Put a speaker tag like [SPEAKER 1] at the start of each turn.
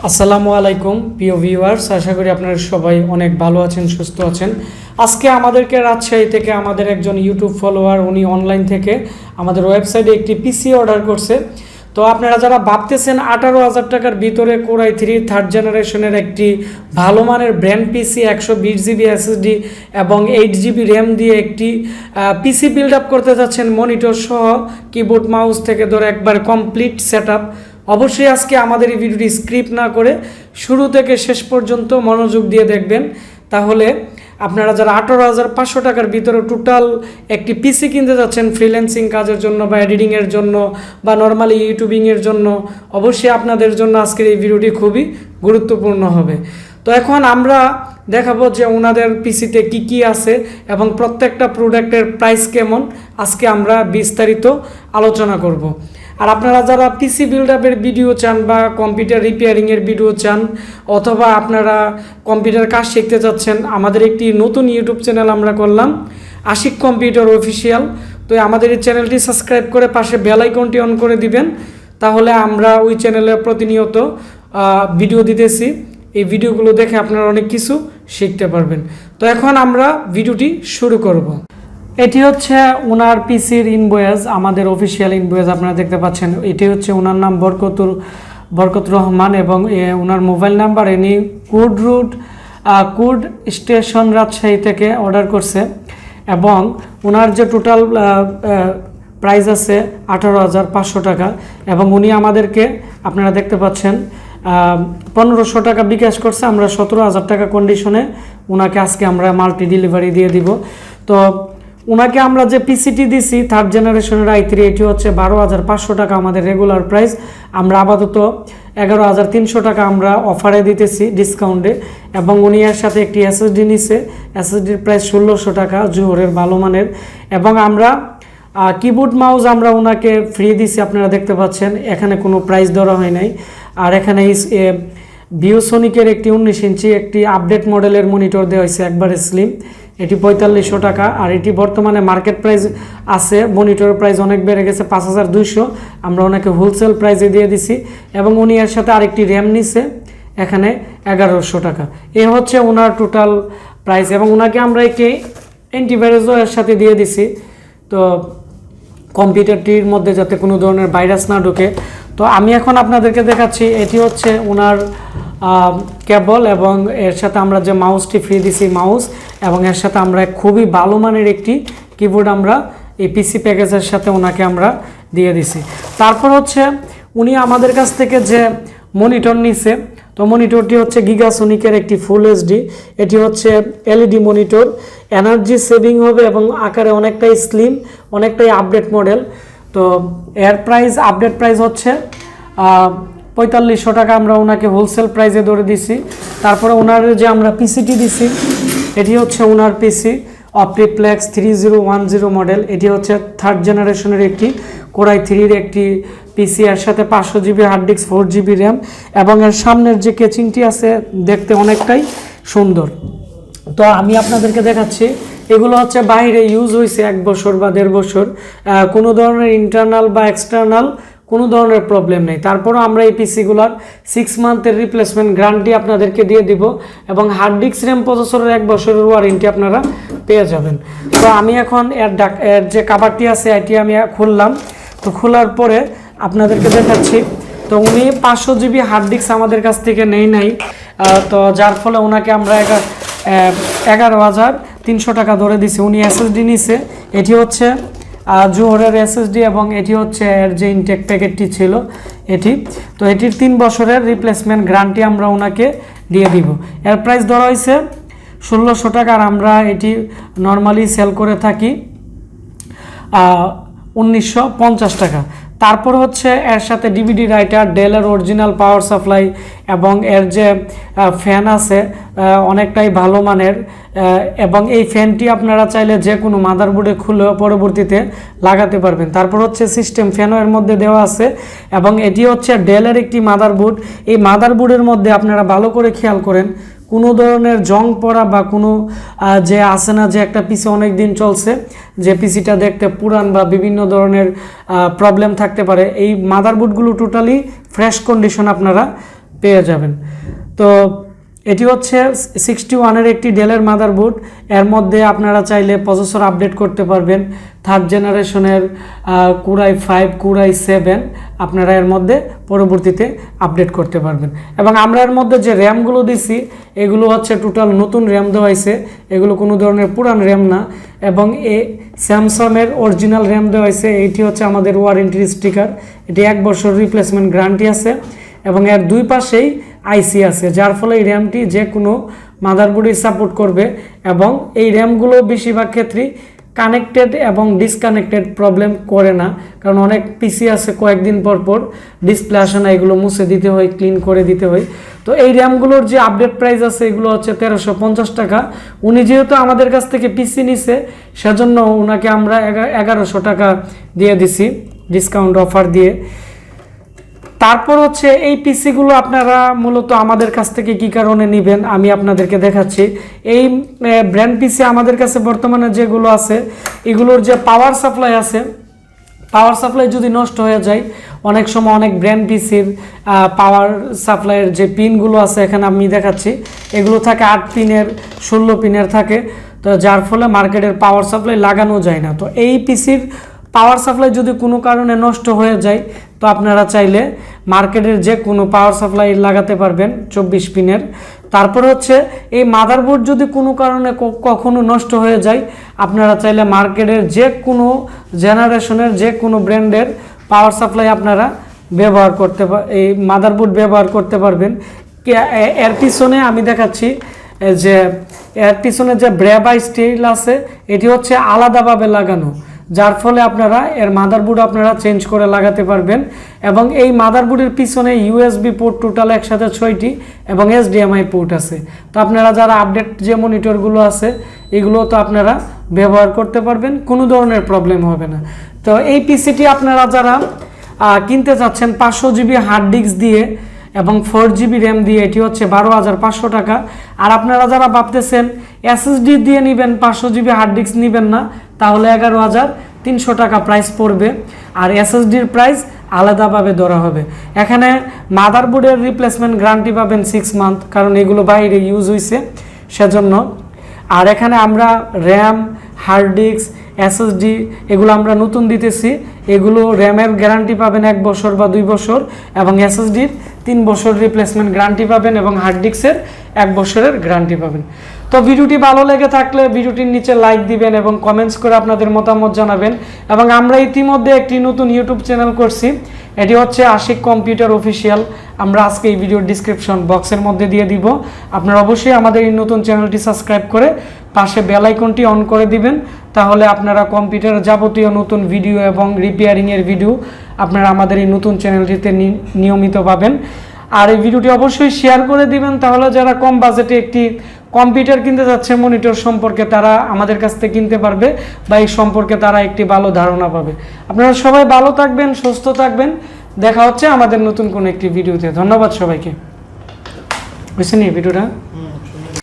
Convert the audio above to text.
[SPEAKER 1] আসসালামু আলাইকুম প্রিয় ভিউয়ার্স, আশা করি আপনারা সবাই অনেক ভালো আছেন, সুস্থ আছেন। আজকে আমাদেরকে রাজশাহী থেকে আমাদের একজন ইউটিউব ফলোয়ার, উনি অনলাইন থেকে আমাদের ওয়েবসাইটে একটি পিসি অর্ডার করছে। তো আপনারা যারা ভাবতেছেন 18,000 টাকার ভিতরে কোরাই 3 থার্ড জেনারেশনের একটি ভালো মানের ব্র্যান্ড পিসি 120 জিবি এসএসডি এবং 8 জিবি র্যাম দিয়ে একটি পিসি বিল্ড আপ করতে যাচ্ছেন, মনিটর সহ কিবোর্ড মাউস থেকে ধরে একবার কমপ্লিট সেট আপ, অবশ্যই আজকে আমাদের এই ভিডিওটি স্ক্রিপ্ট না করে শুরু থেকে শেষ পর্যন্ত মনোযোগ দিয়ে দেখবেন। তাহলে আপনারা যারা 18,500 টাকার ভিতরে টোটাল একটি পিসি কিনতে যাচ্ছেন ফ্রিল্যান্সিং কাজের জন্য বা এডিটিংয়ের জন্য বা নর্মালি ইউটিউবিংয়ের জন্য, অবশ্যই আপনাদের জন্য আজকের এই ভিডিওটি খুবই গুরুত্বপূর্ণ হবে। তো এখন আমরা দেখাবো যে ওনাদের পিসিতে কি কি আছে এবং প্রত্যেকটা প্রোডাক্টের প্রাইস কেমন, আজকে আমরা বিস্তারিত আলোচনা করব। আর আপনারা যারা পিসি বিল্ড আপের ভিডিও চান বা কম্পিউটার রিপেয়ারিংয়ের ভিডিও চান অথবা আপনারা কম্পিউটার কাজ শিখতে চাচ্ছেন, আমাদের একটি নতুন ইউটিউব চ্যানেল আমরা করলাম, আশিক কম্পিউটার অফিসিয়াল। তো আমাদের এই চ্যানেলটি সাবস্ক্রাইব করে পাশে বেল আইকনটি অন করে দিবেন, তাহলে আমরা ওই চ্যানেলে প্রতিনিয়ত ভিডিও দিতেছি। এই ভিডিওগুলো দেখে আপনারা অনেক কিছু শিখতে পারবেন। তো এখন আমরা ভিডিওটি শুরু করব। এটি হচ্ছে ওনার পিসির ইনভয়েস, আমাদের অফিসিয়াল ইনভয়েস আপনারা দেখতে পাচ্ছেন। এটি হচ্ছে ওনার নাম বরকত রহমান এবং ওনার মোবাইল নাম্বার, ইনি কুড স্টেশন রাজশাহী থেকে অর্ডার করছে এবং ওনার যে টোটাল প্রাইস আছে 18,500 টাকা এবং উনি আমাদেরকে আপনারা দেখতে পাচ্ছেন 1500 টাকা বিকাশ করছে। আমরা 17,000 টাকা কন্ডিশনে ওনাকে আজকে আমরা মাল্টি ডেলিভারি দিয়ে দিব। তো ওনাকে আমরা যে পিসিটি দিছি থার্ড জেনারেশনের i3, এটি হচ্ছে 12,500 টাকা আমাদের রেগুলার প্রাইস। আমরা আপাতত 11,300 টাকা আমরা অফারে দিতেছি ডিসকাউন্টে, এবং উনি এর সাথে একটি এসএসডি নিছে, এসএসডির প্রাইস 1600 টাকা জোহরের ভালো মানের। এবং আমরা কিবোর্ড মাউস আমরা ওনাকে ফ্রি দিছি, আপনারা দেখতে পাচ্ছেন, এখানে কোনো প্রাইস ধরা হয় নাই। আর এখানে ভিউসনিকের একটি 19 ইঞ্চি একটি আপডেট মডেলের মনিটর দেওয়া হয়েছে, একবারে স্লিম, এটি 4500 টাকা। আর এটি বর্তমানে মার্কেট প্রাইস আছে, মনিটরের প্রাইস অনেক বেড়ে গেছে 5200, আমরা ওনাকে হোলসেল প্রাইসে দিয়ে দিছি। এবং উনি এর সাথে আরেকটি র্যাম নিছে, এখানে 1100 টাকা। এ হচ্ছে ওনার টোটাল প্রাইস। এবং ওনাকে আমরা একটি অ্যান্টিভাইরাসও এর সাথে দিয়ে দিছি, তো কম্পিউটারটির মধ্যে যাতে কোনো ধরনের ভাইরাস না ঢোকে। তো আমি এখন আপনাদেরকে দেখাচ্ছি, এটি হচ্ছে ওনার কেবল এবং এর সাথে আমরা যে মাউসটি ফ্রি দিছি মাউস, এবং এর সাথে আমরা খুবই ভালো মানের একটি কিবোর্ড আমরা এই পিসি প্যাকেজের সাথে ওনাকে আমরা দিয়ে দিছি। তারপর হচ্ছে উনি আমাদের কাছ থেকে যে মনিটর নিছে, তো মনিটরটি হচ্ছে গিগাসনিকের একটি ফুল এইচডি, এটি হচ্ছে এলইডি মনিটর, এনার্জি সেভিং হবে এবং আকারে অনেকটাই স্লিম, অনেকটাই আপডেট মডেল। তো এর প্রাইস আপডেট প্রাইস হচ্ছে 4500 টাকা, আমরা ওনাকে হোলসেল প্রাইসে ধরে দিছি। তারপরে ওনার যে আমরা পিসিটি দিছি, এটি হচ্ছে ওনার পিসি অপটিপ্লেক্স 3010 মডেল, এটি হচ্ছে থার্ড জেনারেশনের একটি কোরাই 3 একটি পিসি, এর সাথে 500 GB hard disk, 4 GB RAM, এবং এর সামনের যে কেচিংটি আছে দেখতে অনেকটাই সুন্দর। তো আমি আপনাদেরকে দেখাচ্ছি, এগুলো হচ্ছে বাইরে ইউজ হয়েছে 1 বছর বা 1.5 বছর, কোনো ধরনের ইন্টারনাল বা এক্সটার্নাল কোনো ধরনের প্রবলেম নেই। তারপরও আমরা এই পিসিগুলোর 6 মান্থের রিপ্লেসমেন্ট গ্যারান্টি আপনাদেরকে দিয়ে দিব এবং হার্ড ডিস্ক র্যাম প্রসেসরের 1 বছরের ওয়ারেন্টি আপনারা পেয়ে যাবেন। তো আমি এখন এর যে কাভারটি আছে এটি আমি খুললাম। তো খোলার পরে আপনাদেরকে দেখাচ্ছি, তো উনি 500 জিবি হার্ড ডিস্ক আমাদের কাছ থেকে নেই নাই, তো যার ফলে ওনাকে আমরা 11,300 টাকা ধরে দিছি। উনি এসএসডি নিছে, এটি হচ্ছে জোহরের এসএসডি এবং এটি হচ্ছে এর যে ইনটেক প্যাকেটটি ছিল এটি। তো এটির 3 বছরের রিপ্লেসমেন্ট গ্যারান্টি আমরা ওনাকে দিয়ে দিব। এর প্রাইস ধরা হয়েছে 1600 টাকা, আর আমরা এটি নর্মালি সেল করে থাকি 1950 টাকা। তারপর হচ্ছে এর সাথে ডিভিডি রাইটার, ডেলের অরিজিনাল পাওয়ার সাপ্লাই এবং এর যে ফ্যান আছে অনেকটাই ভালো মানের, এবং এই ফ্যানটি আপনারা চাইলে যে কোনো মাদারবোর্ডে খুলে পরবর্তীতে লাগাতে পারবেন। তারপর হচ্ছে সিস্টেম ফ্যানও এর মধ্যে দেওয়া আছে, এবং এটি হচ্ছে ডেলের একটি মাদারবোর্ড। এই মাদারবোর্ডের মধ্যে আপনারা ভালো করে খেয়াল করেন, কোনো ধরনের জং পড়া বা কোনো যে আসে না যে একটা পিসি অনেক দিন চলছে, যে পিসিটা দেখতে পুরান বা বিভিন্ন ধরনের প্রবলেম থাকতে পারে, এই মাদারবোর্ডগুলো টোটালি ফ্রেশ কন্ডিশন আপনারা পেয়ে যাবেন। তো এটি হচ্ছে 61-এর একটি ডেলের মাদারবোর্ড। এর মধ্যে আপনারা চাইলে প্রসেসর আপডেট করতে পারবেন। 3rd জেনারেশনের Core i5 Core i7 আপনারা এর মধ্যে পরবর্তীতে আপডেট করতে পারবেন। এবং আমরা এর মধ্যে যে র্যামগুলো দিছি এগুলো হচ্ছে টোটাল নতুন র্যাম দেওয়া হয়েছে, এগুলো কোনো ধরনের পুরান র্যাম না। এবং স্যামসাংয়ের অরিজিনাল র্যাম দেওয়া হয়েছে। এইটি হচ্ছে আমাদের ওয়ারেন্টির স্টিকার, এটি 1 বছর রিপ্লেসমেন্ট গ্যারান্টি আছে এবং এর দুই পাশেই আইসি আছে, যার ফলে এই র্যামটি যে কোনো মাদারবোর্ডই সাপোর্ট করবে। এবং এই র্যামগুলো বেশিরভাগ ক্ষেত্রেই কানেক্টেড এবং ডিসকানেক্টেড প্রবলেম করে না, কারণ অনেক পিসি আছে কয়েকদিন পর পর ডিসপ্লে আসে না, এগুলো মুছে দিতে হয়, ক্লিন করে দিতে হয়। তো এই র্যামগুলোর যে আপডেট প্রাইস আছে এগুলো হচ্ছে 1350 টাকা। উনি যেহেতু আমাদের কাছ থেকে পিসি নিছে সেজন্য ওনাকে আমরা 1100 টাকা দিয়ে দিছি ডিসকাউন্ট অফার দিয়ে। তারপর হচ্ছে এই পিসিগুলো আপনারা মূলত আমাদের কাছ থেকে কী কারণে নেবেন আমি আপনাদেরকে দেখাচ্ছি। এই ব্র্যান্ড পিসি আমাদের কাছে বর্তমানে যেগুলো আছে এগুলোর যে পাওয়ার সাপ্লাই আছে, পাওয়ার সাপ্লাই যদি নষ্ট হয়ে যায়, অনেক সময় অনেক ব্র্যান্ড পিসির পাওয়ার সাপ্লাইয়ের যে পিনগুলো আছে এখানে আমি দেখাচ্ছি, এগুলো থাকে 8 পিনের 16 পিনের থাকে, তো যার ফলে মার্কেটের পাওয়ার সাপ্লাই লাগানো যায় না। তো এই পিসির পাওয়ার সাপ্লাই যদি কোনো কারণে নষ্ট হয়ে যায় তো আপনারা চাইলে মার্কেটের যে কোনো পাওয়ার সাপ্লাই লাগাতে পারবেন 24 পিনের। তারপর হচ্ছে এই মাদারবোর্ড যদি কোনো কারণে কখনো নষ্ট হয়ে যায় আপনারা চাইলে মার্কেটের যে কোনো জেনারেশনের যে কোনো ব্র্যান্ডের পাওয়ার সাপ্লাই আপনারা ব্যবহার করতে এই মাদারবোর্ড ব্যবহার করতে পারবেন। এর পিছনে আমি দেখাচ্ছি যে এর পিছনে যে ব্রেবা স্টিল আছে এটি হচ্ছে আলাদাভাবে লাগানো, যার ফলে আপনারা এর মাদারবোর্ড আপনারা চেঞ্জ করে লাগাতে পারবেন। এবং এই মাদারবোর্ডের পিছনে ইউএসবি পোর্ট টোটাল একসাথে 6টি এবং HDMI পোর্ট আছে। তো আপনারা যারা আপডেট যে মনিটরগুলো আছে এগুলো তো আপনারা ব্যবহার করতে পারবেন, কোনো ধরনের প্রবলেম হবে না। তো এই পিসিটি আপনারা যারা কিনতে চাচ্ছেন 500 জিবি হার্ড ডিস্ক দিয়ে এবং 4 জিবি র্যাম দিয়ে, এটি হচ্ছে 12,500 টাকা। আর আপনারা যারা ভাবতেছেন SSD দিয়ে নেবেন 500 জিবি হার্ড ডিস্ক নেবেন না, তাহলে 11,300 টাকা প্রাইস পড়বে। আর SSDর প্রাইস আলাদাভাবে ধরা হবে। এখানে মাদারবোর্ডের রিপ্লেসমেন্ট গ্যারান্টি পাবেন 6 মান্থ, কারণ এগুলো বাইরে ইউজ হয়েছে সেজন্য। আর এখানে আমরা র্যাম, হার্ড ডিস্ক, SSD এগুলো আমরা নতুন দিতেছি। এগুলো র্যামের গ্যারান্টি পাবেন 1 বছর বা 2 বছর এবং SSDর 3 বছর রিপ্লেসমেন্ট গ্যারান্টি পাবেন এবং হার্ড ডিস্কের 1 বছরের গ্যারান্টি পাবেন। তো ভিডিওটি ভালো লেগে থাকলে ভিডিওটির নিচে লাইক দিবেন এবং কমেন্টস করে আপনাদের মতামত জানাবেন। এবং আমরা ইতিমধ্যে একটি নতুন ইউটিউব চ্যানেল করছি, এটি হচ্ছে আশিক কম্পিউটার অফিসিয়াল। আমরা আজকে এই ভিডিওর ডিসক্রিপশন বক্সের মধ্যে দিয়ে দিব। আপনারা অবশ্যই আমাদের এই নতুন চ্যানেলটি সাবস্ক্রাইব করে পাশে বেল আইকনটি অন করে দিবেন, তাহলে আপনারা কম্পিউটারের যাবতীয় নতুন ভিডিও এবং রিপেয়ারিংয়ের ভিডিও আপনারা আমাদের এই নতুন চ্যানেলটিতে নিয়মিত পাবেন। আর এই ভিডিওটি অবশ্যই শেয়ার করে দিবেন, তাহলে যারা কম বাজেটে একটি কম্পিউটার কিনতে যাচ্ছে মনিটর সম্পর্কে তারা আমাদের কাছ থেকে কিনতে পারবে বা এই সম্পর্কে তারা একটি ভালো ধারণা পাবে। আপনারা সবাই ভালো থাকবেন, সুস্থ থাকবেন, দেখা হচ্ছে আমাদের নতুন কোনো একটি ভিডিওতে। ধন্যবাদ সবাইকে। বুঝছেন এই ভিডিওটা।